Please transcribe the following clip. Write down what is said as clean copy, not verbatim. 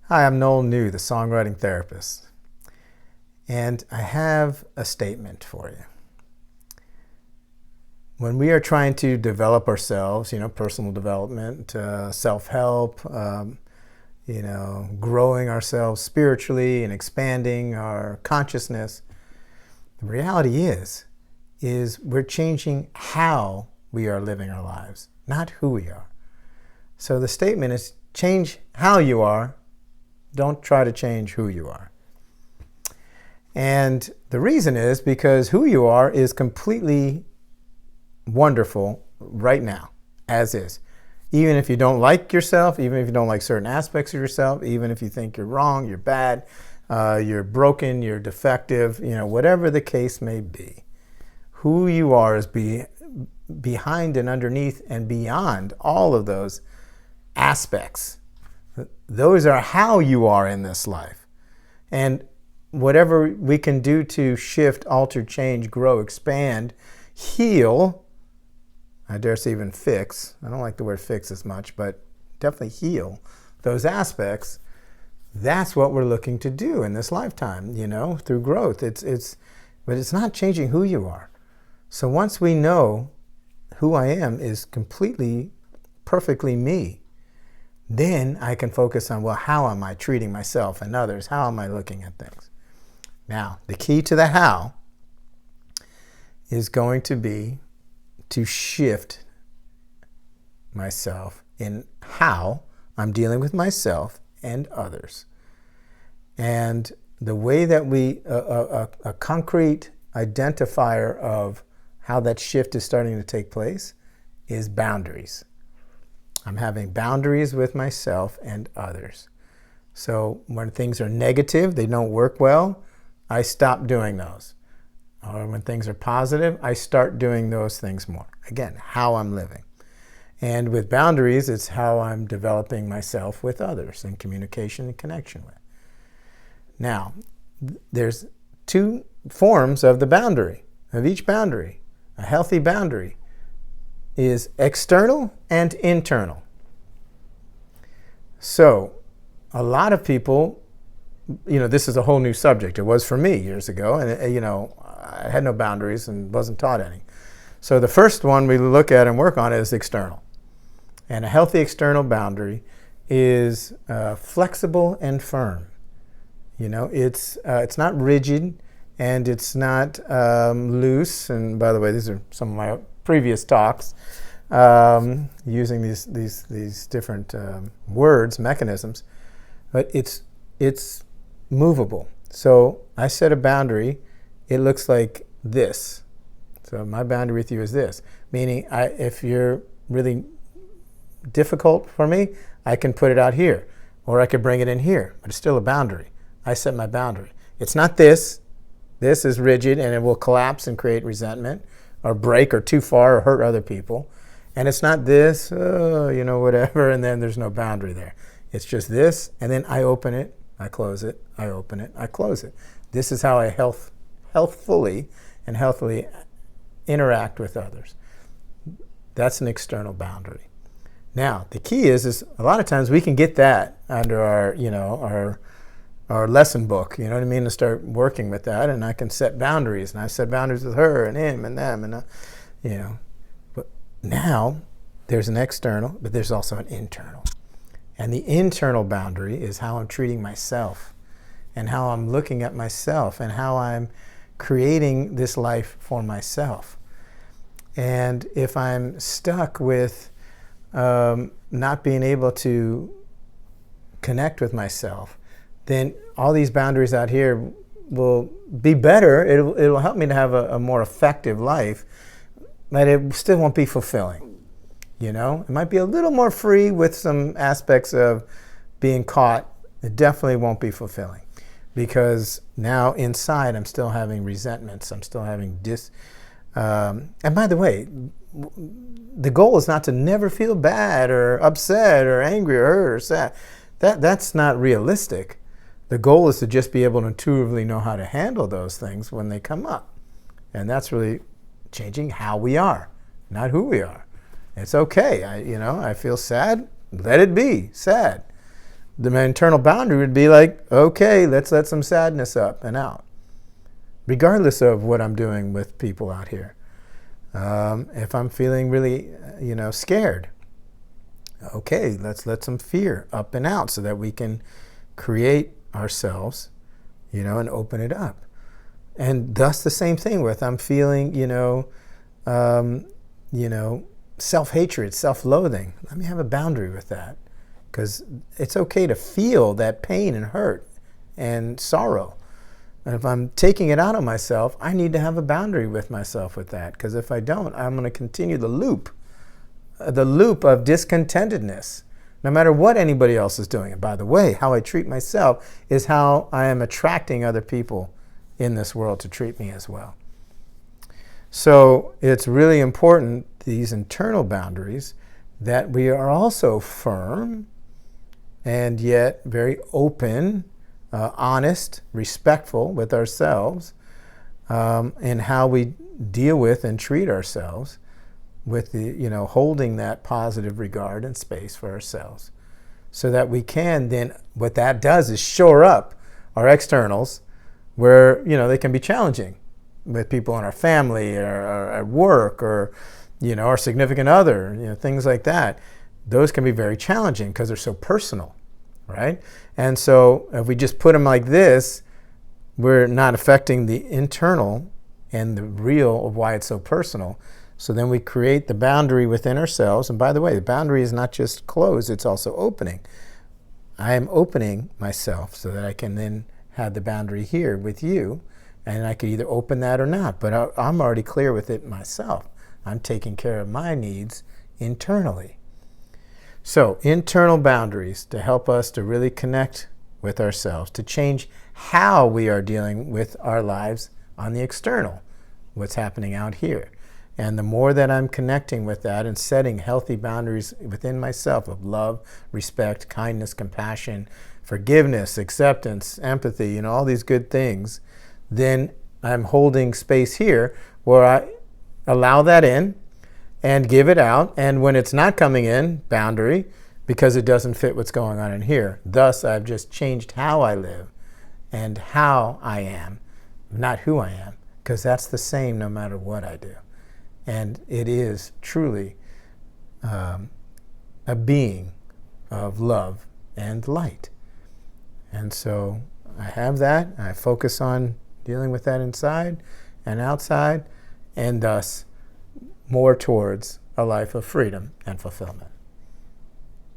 Hi, I'm Noel New, the songwriting therapist, and I have a statement for you. When we are trying to develop ourselves, personal development, self-help, growing ourselves spiritually and expanding our consciousness, the reality is we're changing how we are living our lives, not who we are. So the statement is change how you are. Don't try to change who you are. And the reason is because who you are is completely wonderful right now, as is. Even if you don't like yourself, even if you don't like certain aspects of yourself, even if you think you're wrong, you're bad, you're broken, you're defective, whatever the case may be. Who you are is behind and underneath and beyond all of those aspects. Those are how you are in this life. And whatever we can do to shift, alter, change, grow, expand, heal, I dare say even fix, I don't like the word fix as much, but definitely heal those aspects, that's what we're looking to do in this lifetime, through growth. But it's not changing who you are. So once we know who I am is completely, perfectly me, then I can focus on, how am I treating myself and others? How am I looking at things? Now, the key to the how is going to be to shift myself in how I'm dealing with myself and others. And the way that a concrete identifier of how that shift is starting to take place is boundaries. I'm having boundaries with myself and others. So when things are negative, they don't work well, I stop doing those. Or when things are positive, I start doing those things more. Again, how I'm living. And with boundaries, it's how I'm developing myself with others in communication and connection with. Now, there's two forms of the boundary, of each boundary. A healthy boundary is external and internal. So, a lot of people, this is a whole new subject. It was for me years ago, and I had no boundaries and wasn't taught any. So the first one we look at and work on is external. And a healthy external boundary is flexible and firm. It's not rigid, and it's not loose. And by the way, these are some of my previous talks using these different words, mechanisms. But it's movable. So I set a boundary. It looks like this. So my boundary with you is this. Meaning, if you're really difficult for me, I can put it out here. Or I could bring it in here. But it's still a boundary. I set my boundary. It's not this. This is rigid and it will collapse and create resentment or break or too far or hurt other people. And it's not this, whatever, and then there's no boundary there. It's just this, and then I open it, I close it, I open it, I close it. This is how I healthfully and healthily interact with others. That's an external boundary. Now, the key is a lot of times we can get that under our lesson book, and start working with that, and I can set boundaries, and I set boundaries with her and him and them, and But now, there's an external, but there's also an internal. And the internal boundary is how I'm treating myself and how I'm looking at myself and how I'm creating this life for myself. And if I'm stuck with not being able to connect with myself, then all these boundaries out here will be better. It'll help me to have a more effective life, but it still won't be fulfilling. It might be a little more free with some aspects of being caught. It definitely won't be fulfilling because now inside I'm still having resentments. I'm still having and by the way, the goal is not to never feel bad or upset or angry or hurt or sad. That's not realistic. The goal is to just be able to intuitively know how to handle those things when they come up. And that's really changing how we are, not who we are. It's okay. I feel sad. Let it be sad. my internal boundary would be like, okay, let's let some sadness up and out, regardless of what I'm doing with people out here. If I'm feeling really, scared, okay, let's let some fear up and out so that we can create ourselves, and open it up. And thus the same thing with I'm feeling, self-hatred, self-loathing. Let me have a boundary with that, because it's okay to feel that pain and hurt and sorrow. And if I'm taking it out on myself, I need to have a boundary with myself with that, because if I don't, I'm going to continue the loop of discontentedness, no matter what anybody else is doing. And by the way, how I treat myself is how I am attracting other people in this world to treat me as well. So it's really important, these internal boundaries, that we are also firm and yet very open, honest, respectful with ourselves, in how we deal with and treat ourselves, with the, holding that positive regard and space for ourselves, so that we can then, what that does is shore up our externals where, they can be challenging with people in our family or at work or, our significant other, things like that. Those can be very challenging because they're so personal, right? And so if we just put them like this, we're not affecting the internal and the real of why it's so personal. So then we create the boundary within ourselves. And by the way, the boundary is not just closed, it's also opening. I am opening myself so that I can then have the boundary here with you, and I could either open that or not. But I'm already clear with it myself. I'm taking care of my needs internally. So internal boundaries to help us to really connect with ourselves, to change how we are dealing with our lives on the external, what's happening out here. And the more that I'm connecting with that and setting healthy boundaries within myself of love, respect, kindness, compassion, forgiveness, acceptance, empathy, all these good things, then I'm holding space here where I allow that in and give it out. And when it's not coming in, boundary, because it doesn't fit what's going on in here. Thus, I've just changed how I live and how I am, not who I am, because that's the same no matter what I do. And it is truly a being of love and light. And so I have that. I focus on dealing with that inside and outside, and thus more towards a life of freedom and fulfillment.